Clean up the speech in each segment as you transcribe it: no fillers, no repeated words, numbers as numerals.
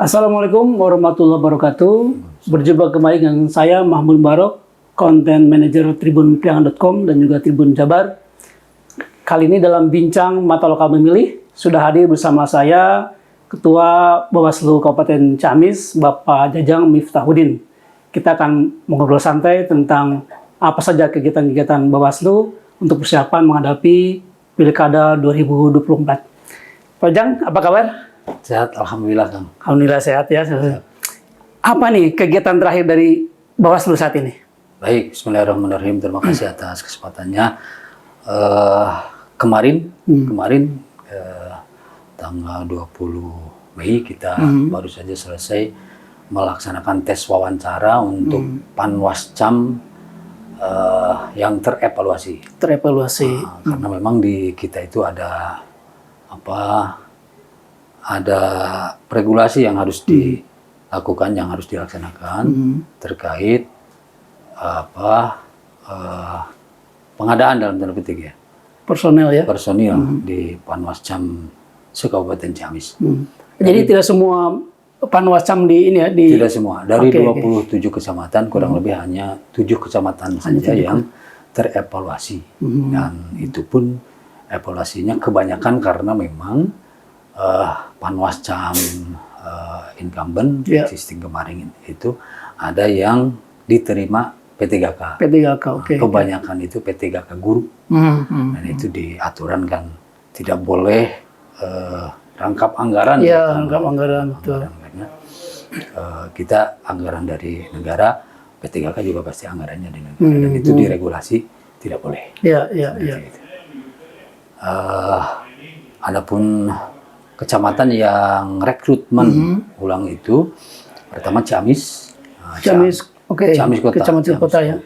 Assalamualaikum warahmatullahi wabarakatuh. Berjumpa kembali dengan saya Mahmud Barok, Content Manager tribunpriangan.com dan juga Tribun Jabar. Kali ini dalam bincang Mata Lokal Memilih sudah hadir bersama saya Ketua Bawaslu Kabupaten Ciamis, Bapak Jajang Miftahudin. Kita akan mengobrol santai tentang apa saja kegiatan-kegiatan Bawaslu untuk persiapan menghadapi Pilkada 2024. Pak Jang, apa kabar? Sehat, alhamdulillah Kang. Alhamdulillah sehat ya. Apa nih kegiatan terakhir dari Bawaslu saat ini? Baik, bismillahirrahmanirrahim. Terima kasih atas kesempatannya. Kemarin tanggal 20 Mei kita baru saja selesai melaksanakan tes wawancara untuk Panwascam yang terevaluasi. Karena memang di kita itu ada regulasi yang harus dilakukan, yang harus dilaksanakan terkait pengadaan dalam tanda petik ya. Personil di Panwascam se-Kabupaten Ciamis. Jadi tidak semua Panwascam di ini ya? Tidak semua. Dari 27 kecamatan kurang lebih hanya 7 kecamatan saja yang terevaluasi. Dan itu pun evaluasinya kebanyakan karena memang Panwascam incumbent existing kemarin itu ada yang diterima P3K. Oke. Kebanyakan itu P3K guru. Dan itu diaturan kan tidak boleh rangkap anggaran. Iya, rangkap anggaran betul. Kita anggaran dari negara, P3K juga pasti anggarannya di negara. Dan itu diregulasi tidak boleh. Iya. Adapun kecamatan yang rekrutmen ulang itu pertama Ciamis. Ciamis Kota. Kecamatan Kota ya.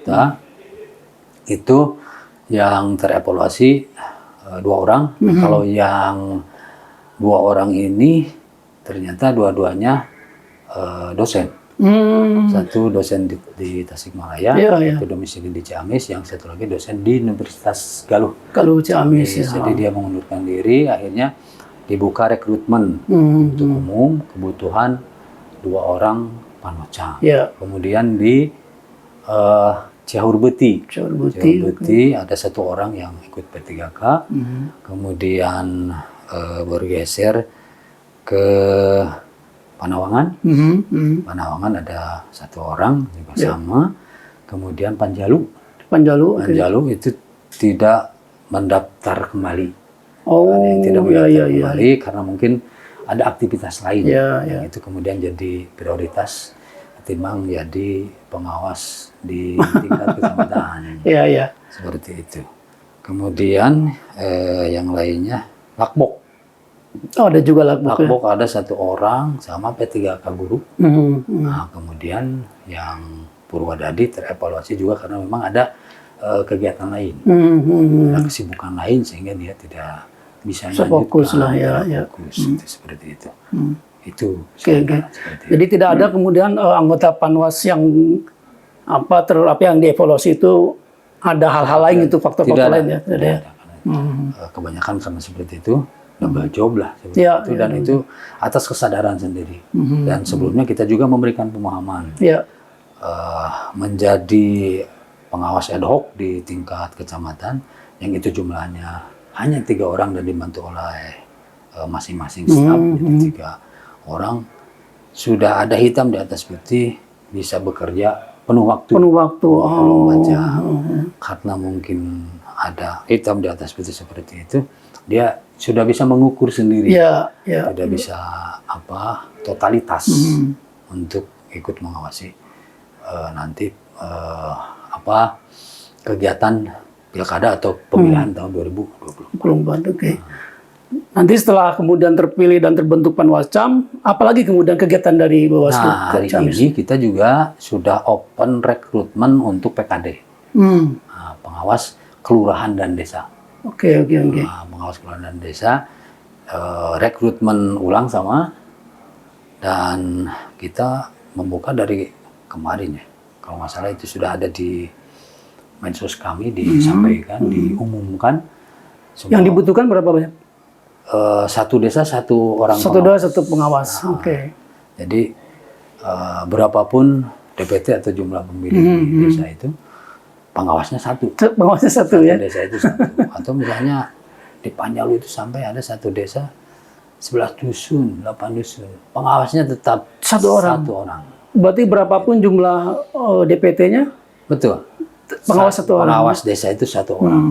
Itu yang terevaluasi 2 orang. Kalau yang 2 orang ini ternyata dua-duanya dosen. Satu dosen di Tasikmalaya, satu domisili di Ciamis, yang satu lagi dosen di Universitas Galuh Ciamis. Jadi dia mengundurkan diri, akhirnya dibuka rekrutmen untuk umum, kebutuhan 2 orang Panwascam. Kemudian di Ciaur Beti ada 1 orang yang ikut P3K. Kemudian bergeser ke Panawangan. Panawangan ada 1 orang juga sama. Kemudian Panjalu itu tidak mendaftar kembali. Yang tidak mendaftar kembali karena mungkin ada aktivitas lain yang itu kemudian jadi prioritas ketimbang jadi pengawas di tingkat kecamatan. Seperti itu. Kemudian yang lainnya Lakbok. Ada juga Lakbok. Ada 1 orang sama P3K guru. Nah, kemudian yang Purwadadi terevaluasi juga karena memang ada kegiatan lain, ada kesibukan lain sehingga dia tidak bisa fokus lah seperti itu. Itu. Jadi tidak ada kemudian anggota Panwas yang yang dievaluasi itu ada hal-hal lain itu faktor-faktor lain ya. Tidak ada. Kebanyakan sama seperti itu. Double job lah seperti itu, dan itu atas kesadaran sendiri. Dan sebelumnya kita juga memberikan pemahaman menjadi pengawas ad hoc di tingkat kecamatan yang itu jumlahnya hanya 3 orang dan dibantu oleh masing-masing staf. Jadi 3 orang sudah ada hitam di atas putih, bisa bekerja penuh waktu. Karena mungkin ada hitam di atas putih seperti itu, dia sudah bisa mengukur sendiri, sudah bisa totalitas untuk ikut mengawasi nanti kegiatan pilkada atau pemilihan tahun 2024. Nanti setelah kemudian terpilih dan terbentuk Panwascam, apalagi kemudian kegiatan dari Bawaslu? Nah, hari ini kita juga sudah open rekrutmen untuk PKD, pengawas kelurahan dan desa. Pengawas kelurahan dan desa, rekrutmen ulang sama, dan kita membuka dari kemarin ya. Kalau nggak salah itu sudah ada di medsos kami, disampaikan, diumumkan. Yang dibutuhkan berapa banyak? 1 desa 1 orang. 1 desa 1 pengawas. Jadi berapapun DPT atau jumlah pemilih di desa itu, pengawasnya satu. Pengawasnya satu ya. Desa itu satu. Atau misalnya di Panjalu itu sampai ada satu desa 11 dusun, 8 dusun. Pengawasnya tetap Satu orang. Berarti berapapun jumlah DPT-nya? Betul. Pengawas satu orang. Pengawas desa itu satu orang.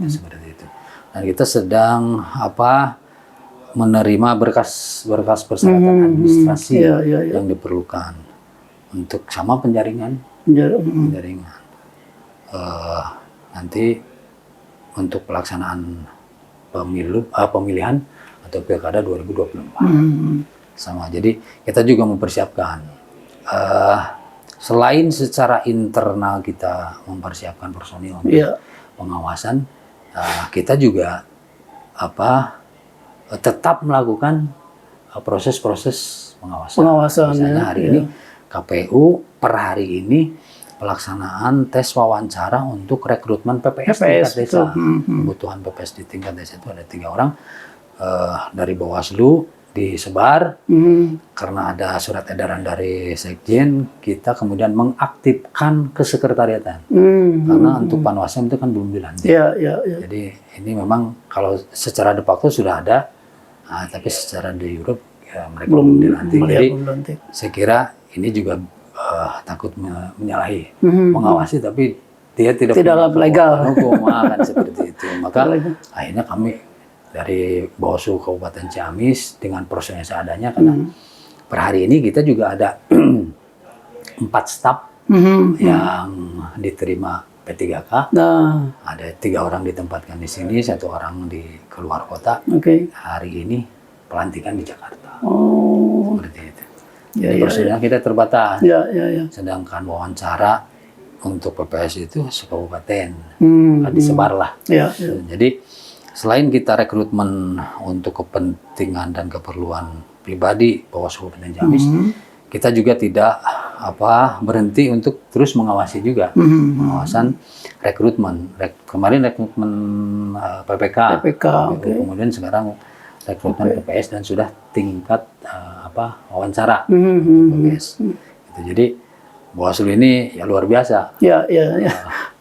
Itu seperti itu. Dan kita sedang menerima berkas persyaratan administrasi yang diperlukan untuk sama penjaringan. Nanti untuk pelaksanaan pemilihan atau pilkada 2024 sama. Jadi kita juga mempersiapkan selain secara internal kita mempersiapkan personil untuk pengawasan, kita juga tetap melakukan proses-proses pengawasan. Misalnya hari ini KPU per hari ini pelaksanaan tes wawancara untuk rekrutmen PPS tingkat desa. Kebutuhan PPS di tingkat desa itu ada 3 orang. Dari Bawaslu disebar, karena ada surat edaran dari Sekjen, kita kemudian mengaktifkan kesekretariatan. Karena untuk panwasnya itu kan belum dilantik. Jadi ini memang kalau secara de facto sudah ada, tapi secara de jure mereka belum dilantik. Jadi saya kira ini juga takut menyalahi mengawasi, tapi dia tidak legal hukum kan seperti itu. Maka akhirnya kami dari Bawaslu Kabupaten Ciamis dengan personil seadanya, karena per hari ini kita juga ada 4 staf yang diterima P3K. Ada 3 orang ditempatkan di sini, 1 orang di keluar kota. Hari ini pelantikan di Jakarta. Seperti itu. Jadi personilnya kita terbatas. Sedangkan wawancara untuk PPS itu sekabupaten, disebarlah. Jadi selain kita rekrutmen untuk kepentingan dan keperluan pribadi Bawaslu Kabupaten Ciamis, kita juga tidak berhenti untuk terus mengawasi juga pengawasan rekrutmen. Kemarin rekrutmen PPK, kemudian sekarang rekrutmen PPS dan sudah tingkat wawancara PPS. Jadi Bawaslu ini ya luar biasa.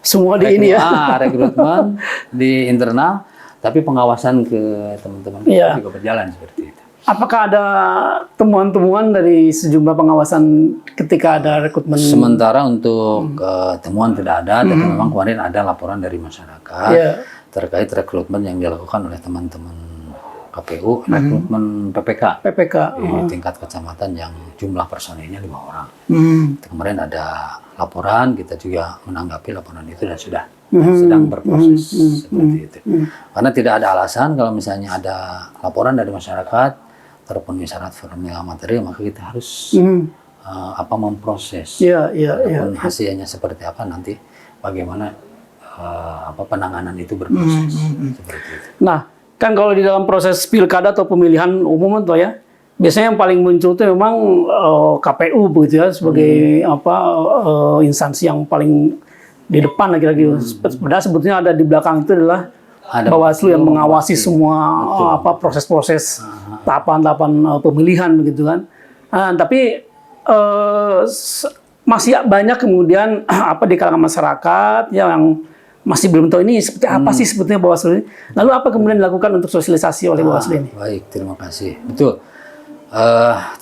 Semua di ini ya. Rekrutmen di internal. Tapi pengawasan ke teman-teman kita juga berjalan seperti itu. Apakah ada temuan-temuan dari sejumlah pengawasan ketika ada rekrutmen? Sementara untuk temuan tidak ada, tapi memang kemarin ada laporan dari masyarakat terkait rekrutmen yang dilakukan oleh teman-teman KPU, rekrutmen PPK di tingkat kecamatan yang jumlah personilnya 5 orang. Kemarin ada laporan, kita juga menanggapi laporan itu dan sudah sedang berproses seperti itu. Karena tidak ada alasan kalau misalnya ada laporan dari masyarakat terpenuhi syarat formil material, maka kita harus memproses. Walaupun hasilnya seperti apa nanti, bagaimana penanganan itu berproses seperti itu. Nah, kan kalau di dalam proses pilkada atau pemilihan umum itu ya, biasanya yang paling muncul itu memang KPU begitu ya, sebagai instansi yang paling di depan lagi-lagi. Padahal sebetulnya ada di belakang itu adalah Bawaslu yang mengawasi semua proses-proses tahapan-tahapan pemilihan begitu kan. Tapi masih banyak kemudian di kalangan masyarakat yang masih belum tahu ini seperti apa sih sebetulnya Bawaslu ini. Lalu apa kemudian dilakukan untuk sosialisasi oleh Bawaslu ini? Baik, terima kasih. Betul.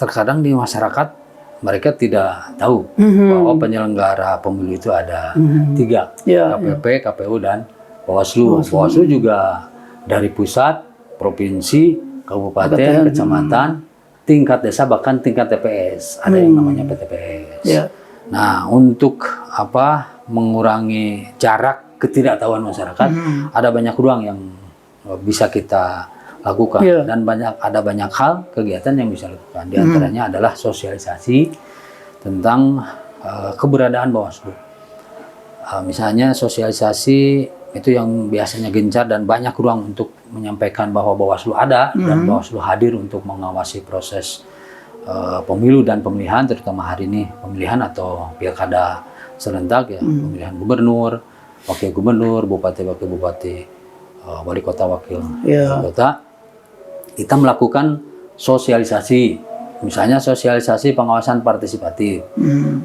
Terkadang di masyarakat mereka tidak tahu bahwa penyelenggara pemilu itu ada 3, KPP, KPU, dan Bawaslu. Bawaslu juga dari pusat, provinsi, kabupaten, kecamatan, tingkat desa, bahkan tingkat TPS. Ada yang namanya PTPS. Nah, untuk mengurangi jarak ketidaktahuan masyarakat, ada banyak ruang yang bisa kita lakukan dan ada banyak hal kegiatan yang bisa dilakukan. Di antaranya adalah sosialisasi tentang keberadaan Bawaslu. Misalnya sosialisasi itu yang biasanya gencar dan banyak ruang untuk menyampaikan bahwa Bawaslu ada dan Bawaslu hadir untuk mengawasi proses pemilu dan pemilihan, terutama hari ini pemilihan atau pilkada serentak ya, pemilihan gubernur, wakil gubernur, bupati, wakil bupati, wali kota, wakil wali kota. Kita melakukan sosialisasi misalnya sosialisasi pengawasan partisipatif.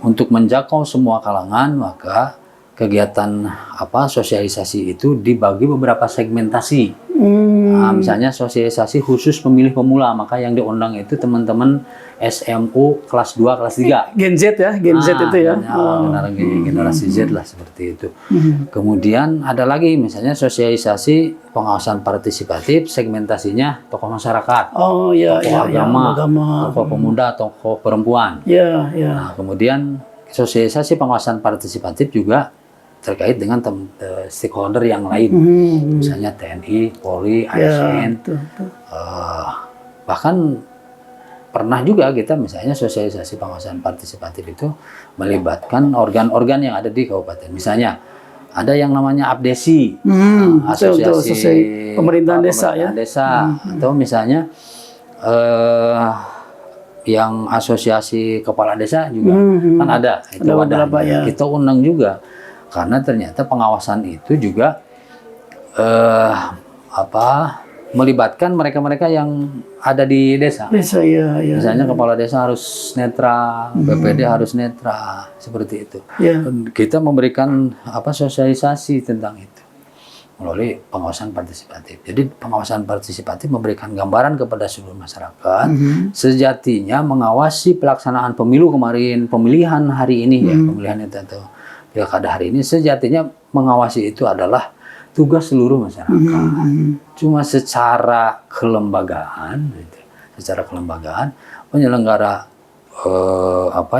Untuk menjangkau semua kalangan, maka kegiatan sosialisasi itu dibagi beberapa segmentasi. Nah, misalnya sosialisasi khusus pemilih pemula, maka yang diundang itu teman-teman SMU kelas 2, kelas 3. Gen Z ya, Gen Z itu ya. Generasi Z lah seperti itu. Kemudian ada lagi misalnya sosialisasi pengawasan partisipatif, segmentasinya tokoh masyarakat, Oh iya, tokoh iya, agama, tokoh pemuda, tokoh perempuan. Iya, iya. Nah, kemudian sosialisasi pengawasan partisipatif juga terkait dengan stakeholder yang lain, misalnya TNI, Polri, ASN, bahkan pernah juga kita misalnya sosialisasi pengawasan partisipatif itu melibatkan organ-organ yang ada di kabupaten. Misalnya ada yang namanya APDESI, asosiasi pemerintahan desa ya, atau misalnya yang asosiasi kepala desa juga kan ada itu wadahnya. Ya. Kita undang juga karena ternyata pengawasan itu juga melibatkan mereka-mereka yang ada di desa. Ya, ya. Misalnya kepala desa harus netral, BPD harus netral, seperti itu. Ya. Dan kita memberikan sosialisasi tentang itu melalui pengawasan partisipatif. Jadi pengawasan partisipatif memberikan gambaran kepada seluruh masyarakat sejatinya mengawasi pelaksanaan pemilu kemarin, pemilihan hari ini ya, pemilihan itu atau pilkada hari ini, sejatinya mengawasi itu adalah tugas seluruh masyarakat. Cuma secara kelembagaan penyelenggara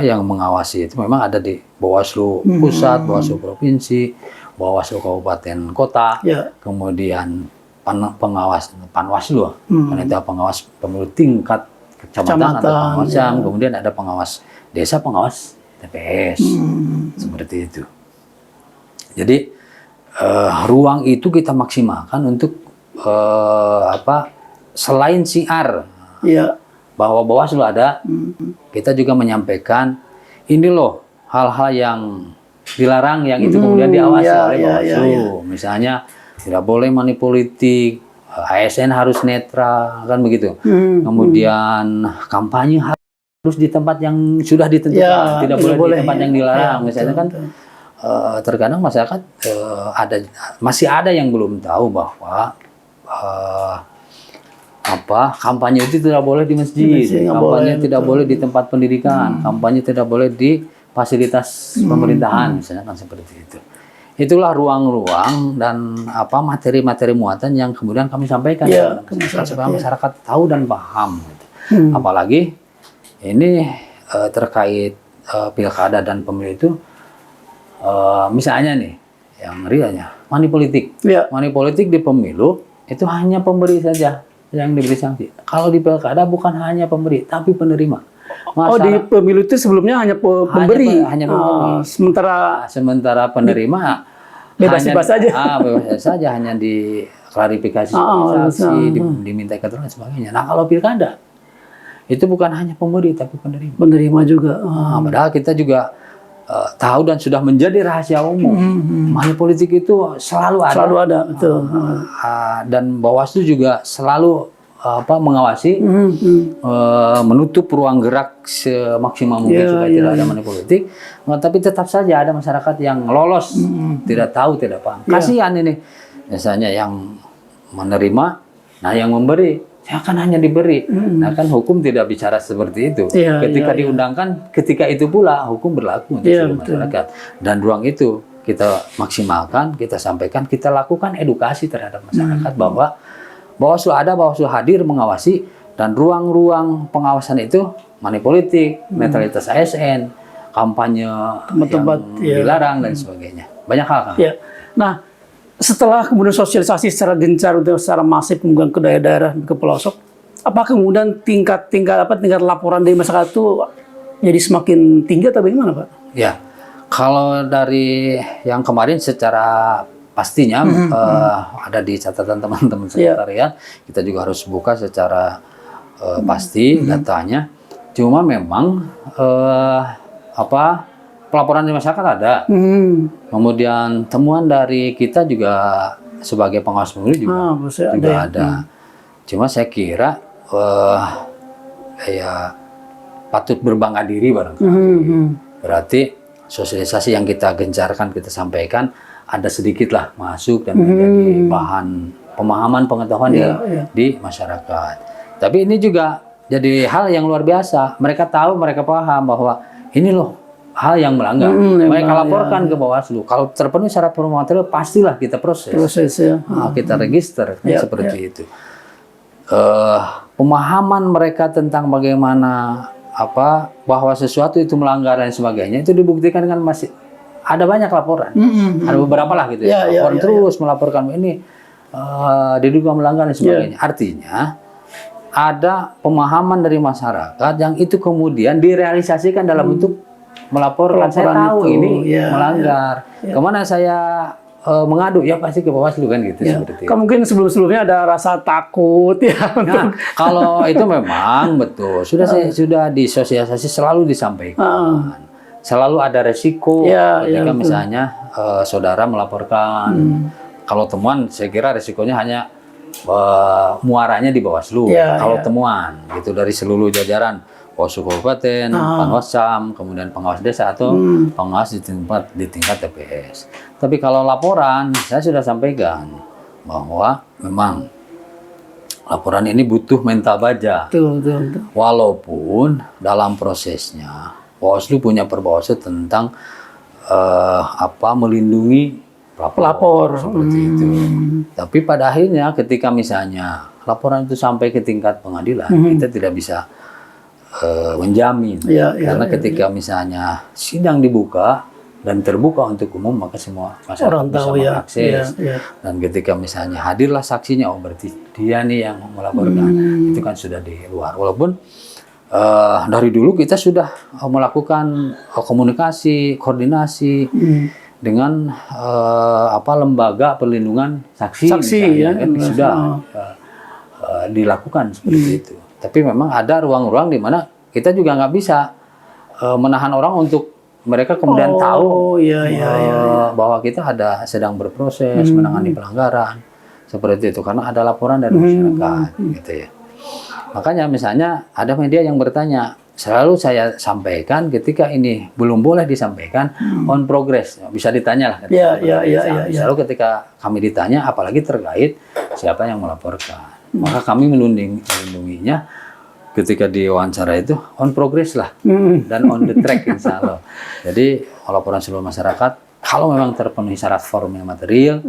yang mengawasi itu memang ada di Bawaslu pusat, Bawaslu provinsi, Bawaslu kabupaten kota, kemudian pengawas Panwaslu, panitia pengawas pemilu tingkat kecamatan atau pengawasan, kemudian ada pengawas desa, pengawas TPS, seperti itu. Jadi ruang itu kita maksimalkan untuk selain siar bahwa Bawaslu ada, kita juga menyampaikan ini loh hal-hal yang dilarang yang itu kemudian diawasi oleh Bawaslu. Misalnya tidak boleh money politik, ASN harus netral, kan begitu. Kemudian kampanye harus di tempat yang sudah ditentukan, tidak boleh di tempat yang dilarang. Misalnya kan terkadang masyarakat masih ada yang belum tahu bahwa kampanye itu tidak boleh di masjid, kampanye tidak boleh di tempat pendidikan, kampanye tidak boleh di fasilitas pemerintahan, misalnya kan seperti itu. Itulah ruang-ruang dan materi-materi muatan yang kemudian kami sampaikan supaya masyarakat tahu dan paham. Gitu. Apalagi ini terkait pilkada dan pemilu itu, misalnya nih, yang rianya money politik. Money politik di pemilu itu hanya pemberi saja yang diberi sanksi. Kalau di pilkada bukan hanya pemberi, tapi penerima. Di pemilu itu sebelumnya hanya pemberi. Hanya pemberi. Sementara penerima bebas saja. Bebas saja, hanya diklarifikasi, diminta keterangan dan sebagainya. Nah, kalau pilkada itu bukan hanya pemberi tapi penerima. Penerima juga. Padahal kita juga tahu dan sudah menjadi rahasia umum. Money politik itu selalu ada. Selalu ada, betul. Dan Bawaslu juga selalu mengawasi, menutup ruang gerak semaksimal mungkin supaya tidak ada money politik. Tapi tetap saja ada masyarakat yang lolos, tidak tahu, tidak paham. Kasihan ini, misalnya yang menerima, nah yang memberi. Saya akan hanya diberi. Nah kan hukum tidak bicara seperti itu. Ketika diundangkan, ketika itu pula hukum berlaku untuk seluruh masyarakat. Dan ruang itu kita maksimalkan, kita sampaikan, kita lakukan edukasi terhadap masyarakat bahwa Bawaslu ada, Bawaslu hadir mengawasi, dan ruang-ruang pengawasan itu money politik, netralitas ASN, kampanye yang dilarang dan sebagainya. Banyak hal kan. Nah, setelah kemudian sosialisasi secara gencar untuk secara masif kemudian ke daerah-daerah ke pelosok, apakah kemudian tingkat laporan dari masyarakat itu jadi semakin tinggi atau bagaimana, Pak? Ya, kalau dari yang kemarin secara pastinya ada di catatan teman-teman sekretariat, kita juga harus buka secara pasti datanya. Cuma memang pelaporan dari masyarakat ada. Kemudian temuan dari kita juga sebagai pengawas pemilu juga ada. Cuma saya kira patut berbangga diri barangkali. Berarti sosialisasi yang kita gencarkan, kita sampaikan, ada sedikit lah masuk dan menjadi bahan pemahaman pengetahuan di masyarakat. Tapi ini juga jadi hal yang luar biasa. Mereka tahu, mereka paham bahwa ini loh hal yang melanggar. Mereka laporkan ke Bawaslu. Kalau terpenuhi syarat formal material, pastilah kita proses. Kita register seperti itu. Pemahaman mereka tentang bagaimana bahwa sesuatu itu melanggar dan sebagainya itu dibuktikan kan masih ada banyak laporan. Ada beberapa lah gitu ya. Laporan terus melaporkan ini diduga melanggar dan sebagainya. Artinya ada pemahaman dari masyarakat yang itu kemudian direalisasikan dalam bentuk melaporkan. Saya tahu ini melanggar. Kemana saya mengadu? Ya pasti ke Bawaslu kan gitu. Seperti itu. Mungkin sebelum-sebelumnya ada rasa takut ya. Nah, kalau itu memang betul sudah disosialisasi, selalu disampaikan. Selalu ada resiko ketika misalnya saudara melaporkan. Kalau temuan, saya kira resikonya hanya muaranya di Bawaslu. Kalau temuan gitu dari seluruh jajaran Bawaslu Kabupaten, Panwascam, kemudian pengawas desa atau pengawas di tingkat TPS. Tapi kalau laporan, saya sudah sampaikan bahwa memang laporan ini butuh mental baja. Betul. Walaupun dalam prosesnya Bawaslu punya perbawaslu tentang melindungi pelapor seperti itu. Tapi pada akhirnya ketika misalnya laporan itu sampai ke tingkat pengadilan, kita tidak bisa menjamin. Karena ketika misalnya sidang dibuka dan terbuka untuk umum, maka semua masyarakat bisa mengakses. Dan ketika misalnya hadirlah saksinya, oh berarti dia nih yang melaporkan. Itu kan sudah di luar. Walaupun dari dulu kita sudah melakukan komunikasi, koordinasi dengan lembaga perlindungan saksi misalnya, kan sudah dilakukan seperti itu. Tapi memang ada ruang-ruang di mana kita juga nggak bisa menahan orang untuk mereka kemudian tahu bahwa kita sedang berproses menangani pelanggaran seperti itu, karena ada laporan dari masyarakat gitu ya. Makanya misalnya ada media yang bertanya, selalu saya sampaikan ketika ini belum boleh disampaikan on progress, bisa ditanya lah. Selalu ketika kami ditanya, apalagi terkait siapa yang melaporkan, maka kami melindunginya ketika diwawancara itu on progress lah dan on the track insya Allah. Jadi laporan seluruh masyarakat kalau memang terpenuhi syarat formil material,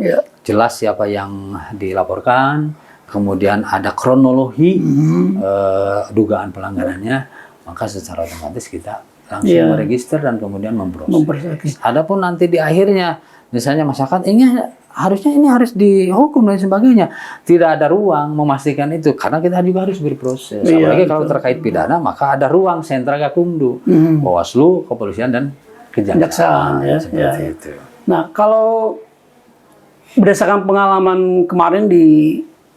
jelas siapa yang dilaporkan, kemudian ada kronologi dugaan pelanggarannya, maka secara otomatis kita langsung meregister dan kemudian memproses. Adapun nanti di akhirnya misalnya masyarakat harusnya ini harus dihukum dan sebagainya, tidak ada ruang memastikan itu karena kita juga harus berproses. Apalagi kalau terkait pidana, maka ada ruang sentra gakumdu, Bawaslu, kepolisian dan kejaksaan. Seperti itu. Nah, kalau berdasarkan pengalaman kemarin di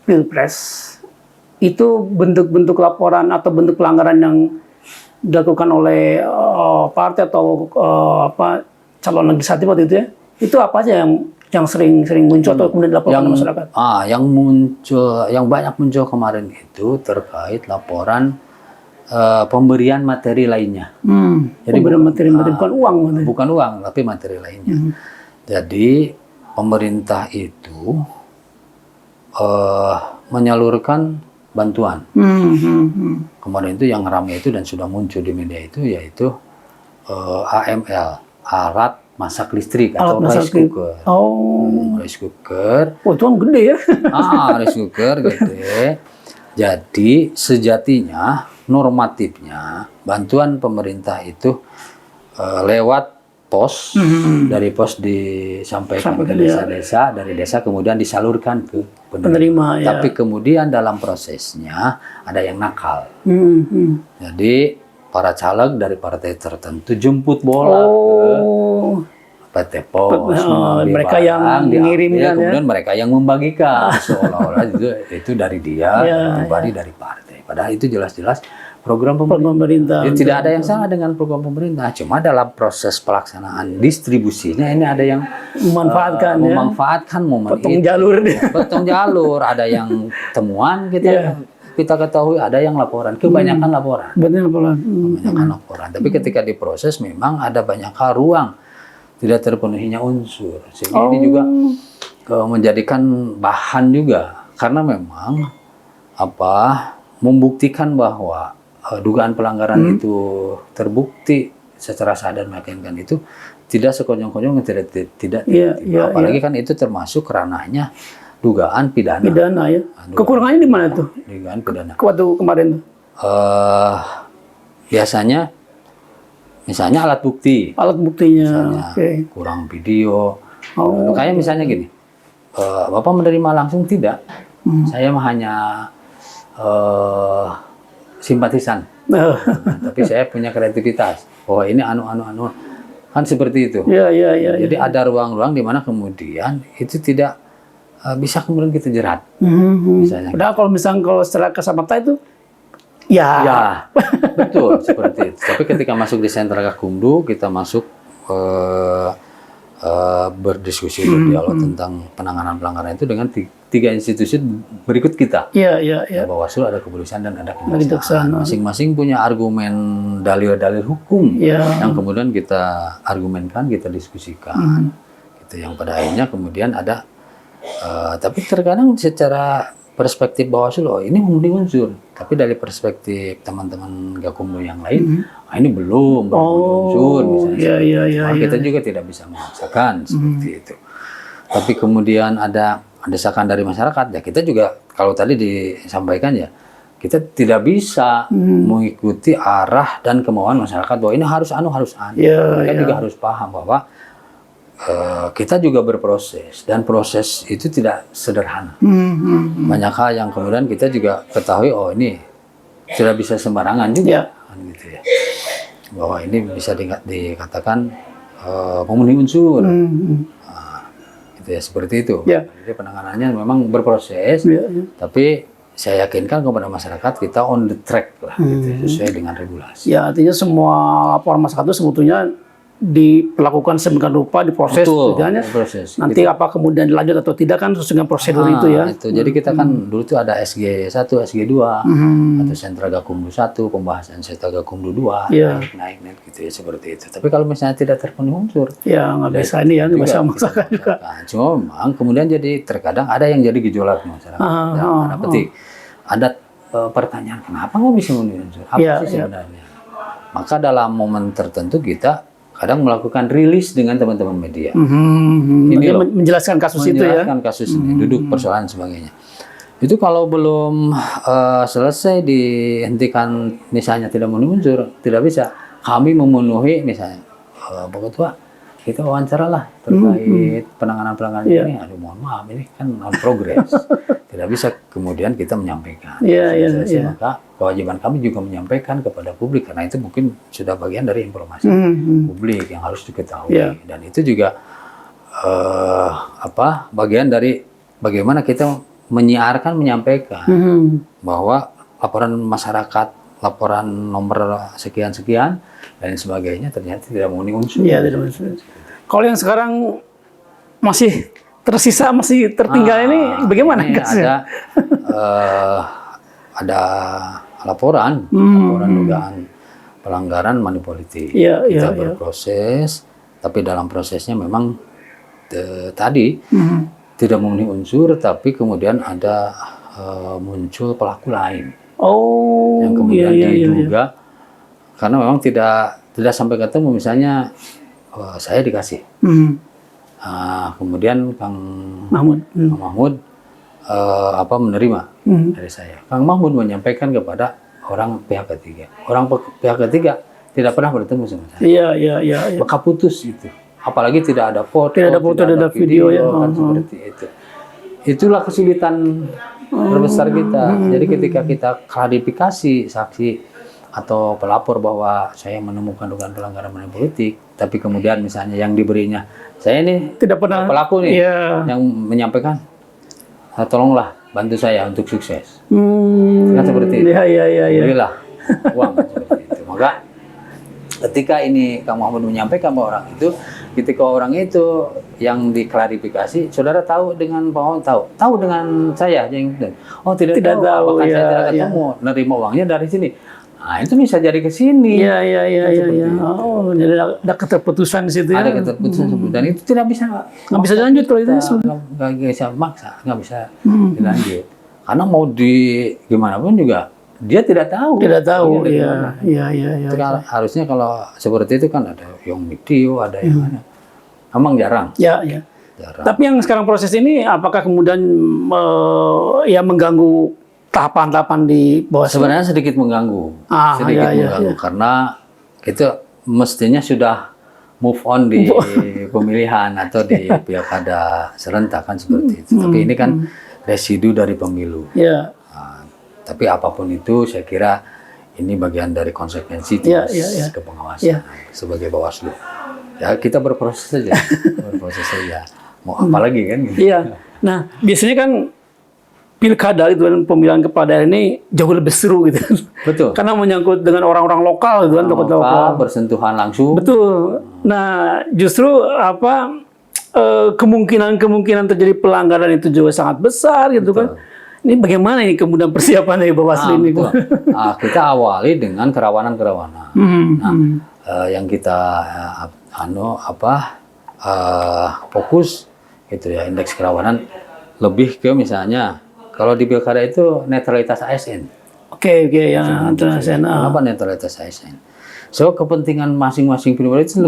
Pilpres, itu bentuk-bentuk laporan atau bentuk pelanggaran yang dilakukan oleh partai atau calon legislatif waktu itu itu apa aja yang sering muncul atau kemudian dilaporkan oleh masyarakat? Yang banyak muncul kemarin itu terkait laporan pemberian materi lainnya. Jadi materi bukan uang, bukan uang, tapi materi lainnya. Jadi pemerintah itu menyalurkan bantuan. Kemarin itu yang ramai itu dan sudah muncul di media itu yaitu AML, alat masak listrik atau rice cooker. Rice cooker. Oh, itu kan gede ya? Rice cooker gede. Jadi sejatinya normatifnya bantuan pemerintah itu lewat pos, dari pos disampaikan ke desa-desa, dari desa kemudian disalurkan ke penerima. Tapi kemudian dalam prosesnya ada yang nakal. Jadi para caleg dari partai tertentu jemput bola ke PT Pos, mereka yang mengirimkan, kemudian mereka yang membagikan seolah-olah itu dari dia pribadi dari partai. Padahal itu jelas-jelas program pemerintah. Jadi tidak ada yang salah dengan program pemerintah, cuma dalam proses pelaksanaan distribusinya ini ada yang memanfaatkan momen potong jalur, ada yang temuan gitu. kita ketahui ada yang laporan, kebanyakan laporan. Kebanyakan laporan. Tapi ketika diproses memang ada banyak hal ruang tidak terpenuhinya unsur. Sehingga ini juga menjadikan bahan juga karena memang membuktikan bahwa dugaan pelanggaran itu terbukti secara sah dan meyakinkan itu tidak sekonyong-konyong, tidak apalagi kan itu termasuk ranahnya dugaan pidana. Ya. Kekurangannya di mana tuh? Dugaan pidana. Waktu kemarin tuh. Biasanya misalnya alat bukti. Alat buktinya. Misalnya kurang video. Kayak misalnya gini. Bapak menerima langsung tidak? Saya hanya simpatisan. Tapi saya punya kreativitas. Oh ini anu. Kan seperti itu. Iya. Jadi ada ruang-ruang di mana kemudian itu tidak bisa kemudian kita jerat. Misalnya. Padahal kalau secara kasat itu, ya betul seperti itu. Tapi ketika masuk di sentra Gakumdu, kita masuk berdiskusi, berdialog tentang penanganan pelanggaran itu dengan tiga institusi berikut kita. Iya. Bawaslu, ada kepolisian dan ada kejaksaan. Masing-masing punya argumen dalil-dalil hukum yang kemudian kita argumenkan, kita diskusikan. Gitu. Yang pada akhirnya kemudian ada, tapi terkadang secara perspektif Bawaslu, ini memenuhi unsur. Tapi dari perspektif teman-teman Gakumdu yang lain, ini belum unsur misalnya. Iya. Kita juga tidak bisa memaksakan seperti itu. Tapi kemudian ada desakan dari masyarakat, ya kita juga kalau tadi disampaikan ya, kita tidak bisa mengikuti arah dan kemauan masyarakat bahwa ini harus anu. Mereka juga harus paham bahwa kita juga berproses dan proses itu tidak sederhana. Banyak hal yang kemudian kita juga ketahui, oh ini tidak bisa sembarangan juga, gitu ya. Bahwa ini bisa dikatakan memenuhi unsur. Gitu ya, seperti itu. Jadi penanganannya memang berproses, tapi saya yakinkan kepada masyarakat kita on the track lah, gitu, sesuai dengan regulasi. Ya, artinya semua laporan masyarakat itu sebetulnya dilakukan sedemikian rupa, diproses, proses. Nanti gitu. Apa kemudian dilanjut atau tidak kan sesuai dengan prosedur itu ya. Jadi kita kan dulu tuh ada SG 1, SG 2, atau sentra Gakumdu 1, pembahasan sentra Gakumdu 2, naik gitu ya, seperti itu. Tapi kalau misalnya tidak terpenuhi unsur, nggak bisa ini ya, nggak bisa memaksakan juga. Cuma memang kemudian jadi terkadang ada yang jadi gejolak masyarakat. Ada petik, ada pertanyaan kenapa nggak bisa memenuhi unsur? Apa sih sebenarnya? Maka dalam momen tertentu kita kadang melakukan rilis dengan teman-teman media. Ini loh, menjelaskan kasus itu ya. Menjelaskan kasus ini, duduk persoalan sebagainya. Itu kalau belum selesai dihentikan, misalnya tidak memenuhi unsur, tidak bisa. Kami memenuhi misalnya, Pak Ketua, kita wawancara lah terkait penanganan pelanggaran ini. Aduh mohon maaf, ini kan on progress. Tidak bisa kemudian kita menyampaikan. Maka kewajiban kami juga menyampaikan kepada publik, karena itu mungkin sudah bagian dari informasi publik yang harus diketahui. Dan itu juga bagian dari bagaimana kita menyampaikan bahwa laporan masyarakat, laporan nomor sekian-sekian dan sebagainya ternyata tidak memenuhi unsur. Kalau yang sekarang masih tersisa, masih tertinggal ini bagaimana? Ada laporan dugaan pelanggaran money politik. Kita berproses, tapi dalam prosesnya memang tadi tidak memenuhi unsur, tapi kemudian ada muncul pelaku lain yang kemudian diduga karena memang tidak sampai ketemu, misalnya saya dikasih, kemudian Kang Mahmud menerima dari saya. Kang Mahmud menyampaikan kepada orang pihak ketiga. Orang pihak ketiga tidak pernah bertemu sama saya. Iya. Maka putus itu. Apalagi tidak ada foto, tidak ada video ya. Kan seperti itu. Itulah kesulitan terbesar kita. Jadi ketika kita klarifikasi saksi atau pelapor bahwa saya menemukan dugaan pelanggaran money politik, tapi kemudian misalnya yang diberinya, saya ini tidak pernah pelaku nih yang menyampaikan, tolonglah bantu saya untuk sukses. Kan seperti itu. Iya. Berilah uang seperti itu. Maka ketika ini Kang Muhammad menyampaikan ke orang itu, ketika orang itu yang diklarifikasi, saudara tahu dengan Pak Muhammad, tahu dengan saya yang oh tidak tahu, bahkan saya tidak ketemu, nerima uangnya dari sini. Nah, itu bisa jadi ke sini. Iya. Oh, jadi ada keterputusan di situ ya. Ada keterputusan dan itu tidak bisa. Nggak bisa dilanjut kalau itu. Nggak bisa maksa, nggak bisa dilanjut. Karena mau gimana pun juga dia tidak tahu. Tidak tahu. Iya. Harusnya kalau seperti itu kan ada yang video, ada yang mana. Memang jarang. Iya. Jarang. Tapi yang sekarang proses ini apakah kemudian mengganggu tahapan-tahapan di bawah? Sebenarnya sedikit mengganggu, karena itu mestinya sudah move on di pemilihan atau di pilkada serentak kan seperti itu. Tapi ini kan residu dari pemilu. Nah, tapi apapun itu, saya kira ini bagian dari konsekuensi kepengawasan sebagai Bawaslu. Ya kita berproses saja, Mau apa lagi kan? Gitu. Iya. Nah biasanya kan pilkada itu dan pemilihan kepala daerah ini jauh lebih seru gitu. Betul. Karena menyangkut dengan orang-orang lokal gitu kan, tokoh-tokoh lokal, bersentuhan langsung. Betul. Nah, justru kemungkinan terjadi pelanggaran itu juga sangat besar gitu kan. Ini bagaimana ini kemudian persiapan dari Bawaslu ini? Kita awali dengan kerawanan-kerawanan. Yang kita fokus gitu ya, indeks kerawanan lebih ke misalnya kalau di pilkada itu netralitas ASN. Oke, ya, netralitas ASN. Kenapa netralitas ASN? So kepentingan masing-masing pribadi itu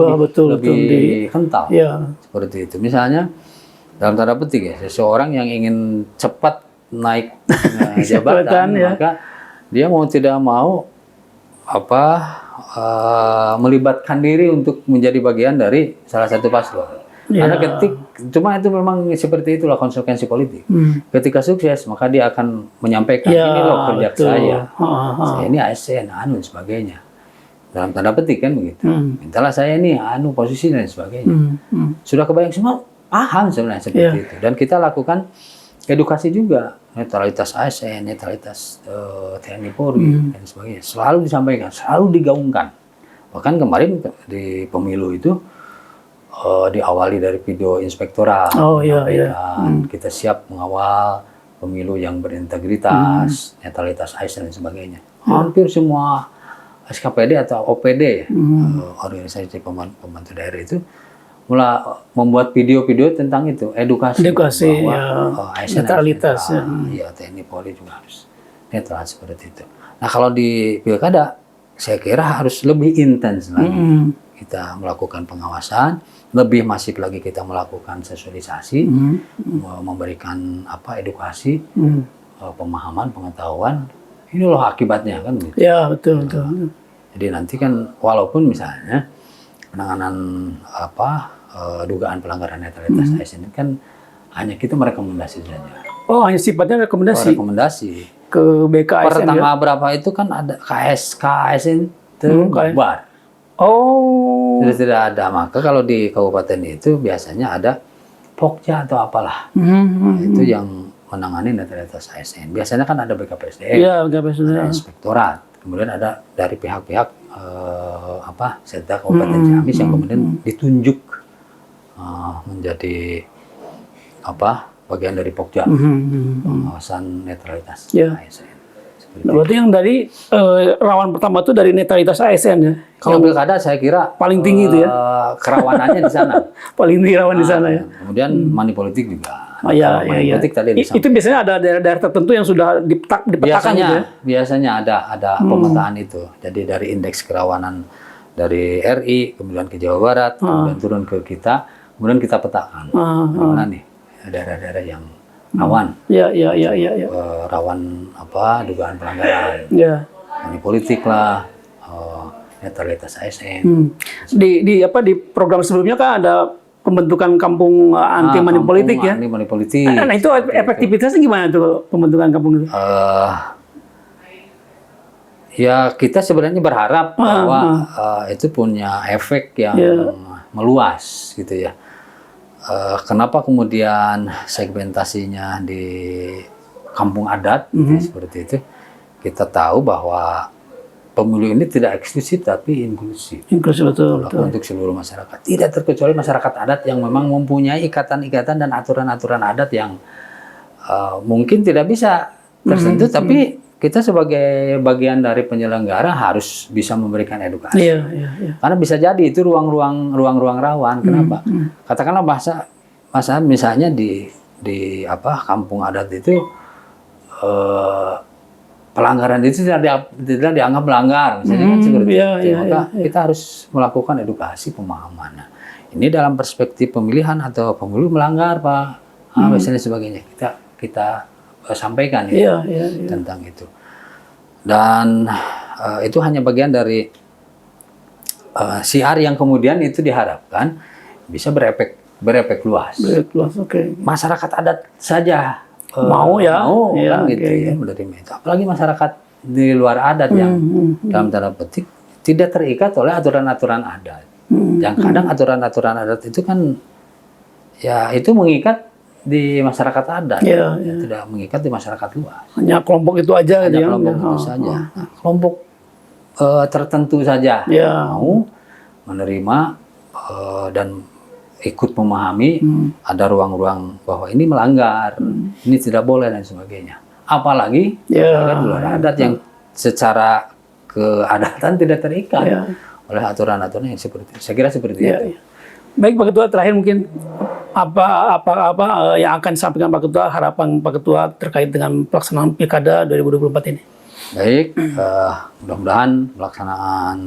lebih kental. Ya. Seperti itu. Misalnya dalam tanda petik ya, seseorang yang ingin cepat naik jabatan, maka dia mau tidak mau melibatkan diri untuk menjadi bagian dari salah satu paslon. Karena cuma itu memang seperti itulah konsekuensi politik. Ketika sukses, maka dia akan menyampaikan ini loh kerja saya. Saya ini ASN, dan sebagainya. Dalam tanda petik kan begitu. Mintalah saya ini posisi dan sebagainya. Sudah kebayang semua, paham sebenarnya seperti itu. Dan kita lakukan edukasi juga, netralitas ASN, netralitas TNI Polri dan sebagainya. Selalu disampaikan, selalu digaungkan. Bahkan kemarin di pemilu itu diawali dari video inspektorat. Kita siap mengawal pemilu yang berintegritas, netralitas ASN dan sebagainya. Hampir semua SKPD atau OPD, organisasi pembantu daerah itu, mulai membuat video-video tentang itu, edukasi bahwa ASN netralitas, TNI Polri juga harus netral seperti itu. Nah kalau di pilkada, saya kira harus lebih intens lagi kita melakukan pengawasan, lebih masif lagi kita melakukan sosialisasi, memberikan edukasi, pemahaman, pengetahuan. Ini loh akibatnya kan gitu. Ya, betul. Jadi nanti kan walaupun misalnya penanganan dugaan pelanggaran netralitas ASN kan hanya kita merekomendasi saja. Oh, hanya sifatnya rekomendasi. Rekomendasi Ke BKSN. Per tanggal berapa itu kan ada KSN terbubar. Oh. Jadi tidak ada. Maka kalau di kabupaten itu biasanya ada Pokja atau apalah. Itu yang menangani netralitas ASN. Biasanya kan ada BKPSDM, ada inspektorat, kemudian ada dari pihak-pihak Setda Kabupaten Ciamis yang kemudian ditunjuk menjadi bagian dari Pokja, pengawasan netralitas ASN. Berarti yang dari rawan pertama itu dari netralitas ASN ya? Kalau pilkada saya kira paling tinggi itu ya? Kerawanannya di sana. Paling tinggi rawan di sana ya? Kemudian money politik juga. Politik tadi itu biasanya ada daerah-daerah tertentu yang sudah dipetakan gitu ya? Biasanya ada pemetaan itu. Jadi dari indeks kerawanan dari RI, kemudian ke Jawa Barat, kemudian turun ke kita, kemudian kita petakan. Mana nih daerah-daerah yang rawan? Rawan dugaan pelanggaran. Money politik lah, netralitas ASN. Di program sebelumnya kan ada pembentukan kampung anti money politik ya. Anti money politik. Nah itu efektivitasnya gimana tuh pembentukan kampung itu? Ya kita sebenarnya berharap bahwa itu punya efek yang meluas gitu ya. Kenapa kemudian segmentasinya di kampung adat seperti itu? Kita tahu bahwa pemilu ini tidak eksklusif tapi inklusif. Inklusif, betul. Untuk seluruh masyarakat. Tidak terkecuali masyarakat adat yang memang mempunyai ikatan-ikatan dan aturan-aturan adat yang mungkin tidak bisa tersentuh, tapi kita sebagai bagian dari penyelenggara harus bisa memberikan edukasi. Iya. Karena bisa jadi itu ruang-ruang rawan. Kenapa? Katakanlah masa misalnya di kampung adat itu pelanggaran itu tidak dianggap melanggar, misalnya kan seperti itu. Maka kita harus melakukan edukasi pemahaman. Nah, ini dalam perspektif pemilihan atau pemilu melanggar, Pak, misalnya sebagainya, kita sampaikan tentang itu. Dan itu hanya bagian dari siar yang kemudian itu diharapkan bisa berefek luas. Masyarakat adat saja mau kan gitu ya menerima itu. Apalagi masyarakat di luar adat yang dalam tanda petik tidak terikat oleh aturan-aturan adat. Yang kadang aturan-aturan adat itu kan ya itu mengikat di masyarakat adat, tidak mengikat di masyarakat luas. Hanya kelompok itu aja, kelompok itu saja. Nah, kelompok tertentu saja mau menerima dan ikut memahami ada ruang-ruang bahwa ini melanggar, ini tidak boleh dan sebagainya. Apalagi masyarakat luar adat yang secara keadatan tidak terikat oleh aturan-aturan yang seperti itu. Saya kira seperti itu. Baik Pak Ketua, terakhir mungkin apa yang akan disampaikan Pak Ketua, harapan Pak Ketua terkait dengan pelaksanaan Pilkada 2024 ini? Baik, mudah-mudahan pelaksanaan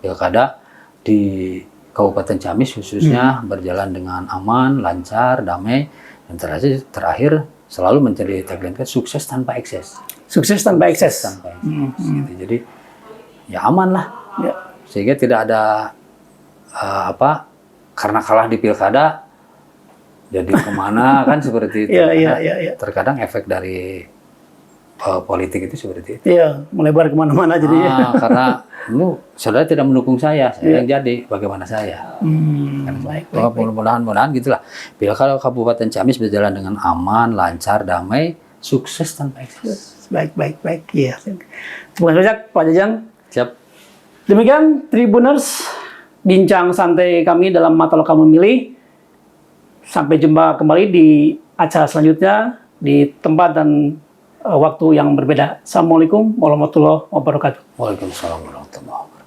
Pilkada di Kabupaten Ciamis khususnya berjalan dengan aman, lancar, damai, dan terakhir selalu menjadi tagline sukses tanpa ekses. Sukses tanpa ekses. Gitu. Jadi ya aman lah, sehingga tidak ada karena kalah di Pilkada jadi kemana kan seperti itu. Terkadang efek dari politik itu seperti itu. Melebar kemana-mana jadi. Karena saudara tidak mendukung saya yang jadi bagaimana saya. Mudah-mudahan gitulah. Pilkada Kabupaten Ciamis berjalan dengan aman, lancar, damai, sukses tanpa ekses. Baik. Iya. Terima kasih Pak Jajang. Siap. Demikian Tribuners, bincang santai kami dalam Mata Lokal Memilih. Sampai jumpa kembali di acara selanjutnya di tempat dan waktu yang berbeda. Assalamualaikum warahmatullahi wabarakatuh. Waalaikumsalam warahmatullahi wabarakatuh.